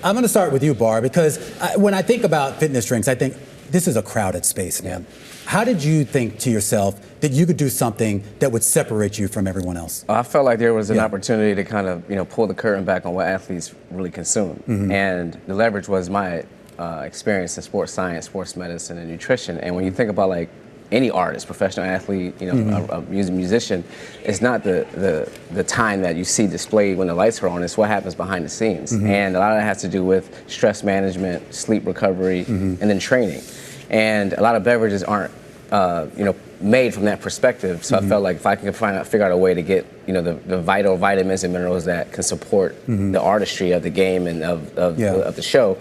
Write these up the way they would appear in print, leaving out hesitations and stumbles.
I'm going to start with you, Bar, because when I think about fitness drinks, I think this is a crowded space, man. How did you think to yourself that you could do something that would separate you from everyone else? I felt like there was an opportunity to kind of, pull the curtain back on what athletes really consume. And the leverage was my experience in sports science, sports medicine, and nutrition. And when you think about like any artist, professional athlete, a musician, it's not the time that you see displayed when the lights are on, it's what happens behind the scenes. And a lot of that has to do with stress management, sleep recovery, and then training. And a lot of beverages aren't, made from that perspective. So I felt like if I could figure out a way to get, the vital vitamins and minerals that can support the artistry of the game and of the show,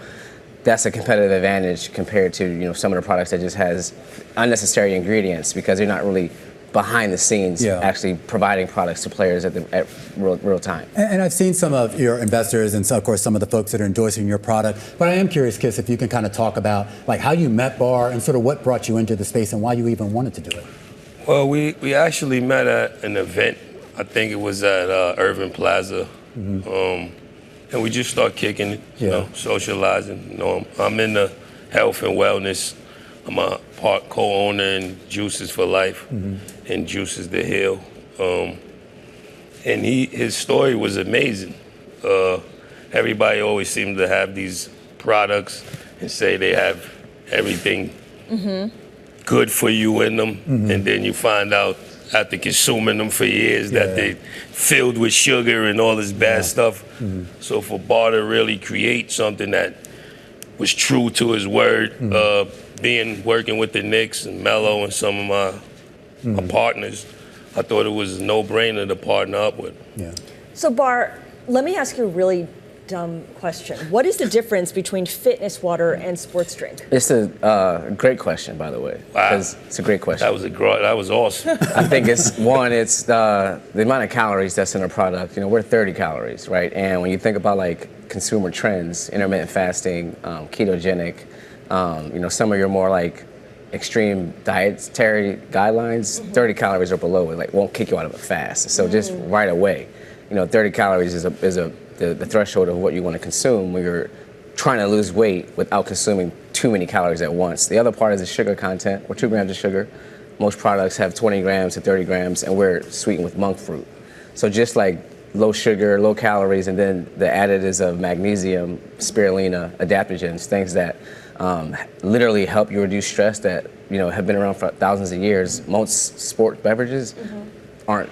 that's a competitive advantage compared to some of the products that just has unnecessary ingredients because they're not really behind the scenes actually providing products to players at real time. And I've seen some of your investors and of course some of the folks that are endorsing your product, but I am curious, Kiss, if you can kind of talk about like how you met Bar and sort of what brought you into the space and why you even wanted to do it. Well, we actually met at an event. I think it was at Irving Plaza. And we just start kicking it, socializing. I'm in the health and wellness. I'm a part co-owner in Juices for Life and Juices to Heal. And his story was amazing. Everybody always seems to have these products and say they have everything good for you in them, and then you find out after consuming them for years that they filled with sugar and all this bad stuff. So for Bar to really create something that was true to his word, working with the Knicks and Melo and some of my partners, I thought it was a no-brainer to partner up with. So Bar, let me ask you a really dumb question. What is the difference between fitness water and sports drink? It's a great question, by the way. Wow. It's a great question. That was awesome. I think it's the amount of calories that's in a product. We're 30 calories, right? And when you think about like consumer trends, intermittent fasting, ketogenic, some of your more like extreme dietary guidelines, 30 calories or below, it like won't kick you out of a fast. So just right away, 30 calories is the threshold of what you want to consume when you're trying to lose weight without consuming too many calories at once. The other part is the sugar content. We're 2 grams of sugar. Most products have 20 grams to 30 grams, and we're sweetened with monk fruit. So just like low sugar, low calories, and then the additives of magnesium, spirulina, adaptogens, things that literally help you reduce stress that have been around for thousands of years. Most sport beverages aren't,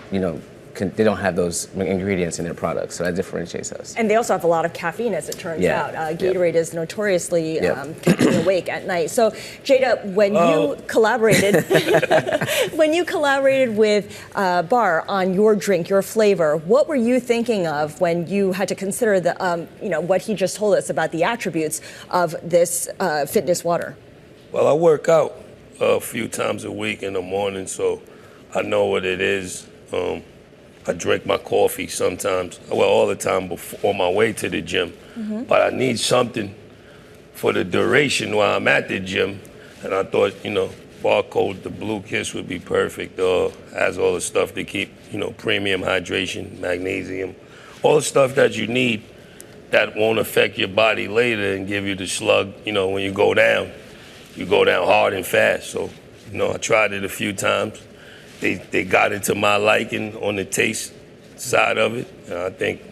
they don't have those ingredients in their products, so that differentiates us. And they also have a lot of caffeine, as it turns out. Gatorade is notoriously keeping you awake at night. So, Jada, when you collaborated with Bar on your drink, your flavor, what were you thinking of when you had to consider the, what he just told us about the attributes of this fitness water? Well, I work out a few times a week in the morning, so I know what it is. I drink my coffee sometimes, all the time on my way to the gym. But I need something for the duration while I'm at the gym. And I thought, Barcode, the Blue Kiss would be perfect. Has all the stuff to keep, premium hydration, magnesium, all the stuff that you need that won't affect your body later and give you the slug, when you go down hard and fast. So, I tried it a few times. They got into my liking on the taste side of it, and I think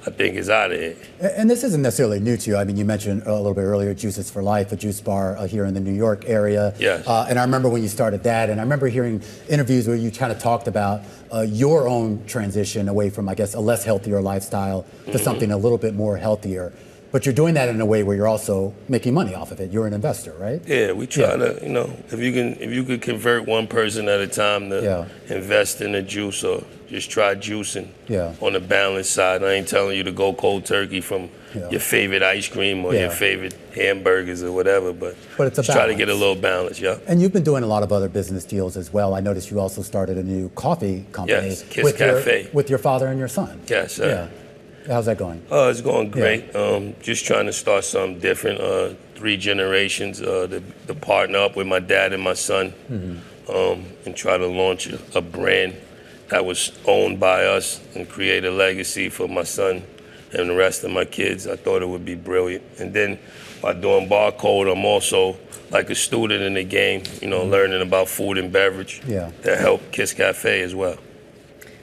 it's out of here. And this isn't necessarily new to you. I mean, you mentioned a little bit earlier Juices for Life, a juice bar here in the New York area. Yes. And I remember when you started that, and I remember hearing interviews where you kind of talked about your own transition away from, I guess, a less healthier lifestyle to something a little bit more healthier. But you're doing that in a way where you're also making money off of it. You're an investor, right? Yeah, we try to, if you could convert one person at a time to invest in a juice or just try juicing on the balance side. I ain't telling you to go cold turkey from your favorite ice cream or your favorite hamburgers or whatever, but it's a just try to get a little balance, And you've been doing a lot of other business deals as well. I noticed you also started a new coffee company. Yes, Kiss Cafe. With your father and your son. Yes, sir. Yeah. How's that going? Oh, it's going great. Just trying to start something different. 3 generations to partner up with my dad and my son and try to launch a brand that was owned by us and create a legacy for my son and the rest of my kids. I thought it would be brilliant. And then by doing Barcode, I'm also like a student in the game, you know, learning about food and beverage that help Kiss Cafe as well.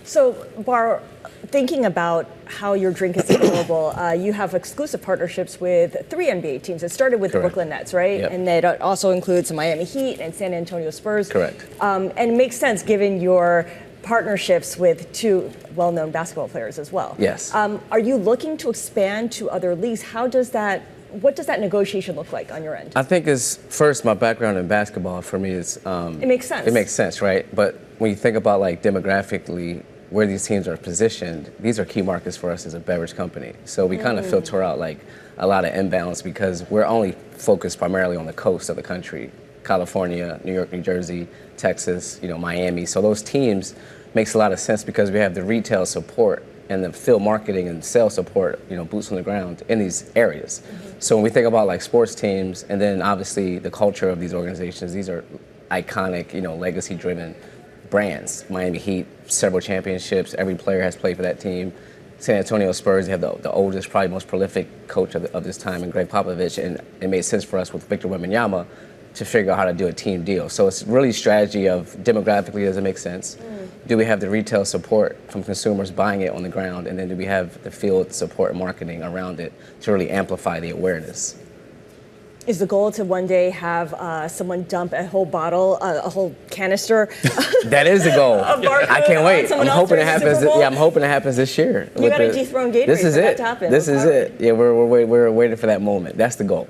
So, Bar, thinking about how your drink is available, you have exclusive partnerships with 3 NBA teams. It started with the Brooklyn Nets, right? Yep. And that also includes the Miami Heat and San Antonio Spurs. Correct. And it makes sense given your partnerships with 2 well-known basketball players as well. Yes. Are you looking to expand to other leagues? What does that negotiation look like on your end? I think is first my background in basketball for me is it makes sense. It makes sense, right? But when you think about like demographically where these teams are positioned, these are key markets for us as a beverage company. So we kind of filter out like a lot of imbalance because we're only focused primarily on the coast of the country, California, New York, New Jersey, Texas, you know, Miami. So those teams makes a lot of sense because we have the retail support and the field marketing and sales support, you know, boots on the ground in these areas. So when we think about like sports teams and then obviously the culture of these organizations, these are iconic, you know, legacy-driven brands. Miami Heat, several championships. Every player has played for that team. San Antonio Spurs, they have the oldest, probably most prolific coach of this time in Greg Popovich, and it made sense for us with Victor Wembanyama to figure out how to do a team deal. So it's really strategy of demographically, does it make sense? Do we have the retail support from consumers buying it on the ground? And then do we have the field support and marketing around it to really amplify the awareness? Is the goal to one day have someone dump a whole bottle, a whole canister? That is the goal. I can't wait. I'm hoping it happens. Yeah, I'm hoping it happens this year. You got to dethrone Gatorade This is for that it. to happen. This is it. Yeah, we're waiting for that moment. That's the goal.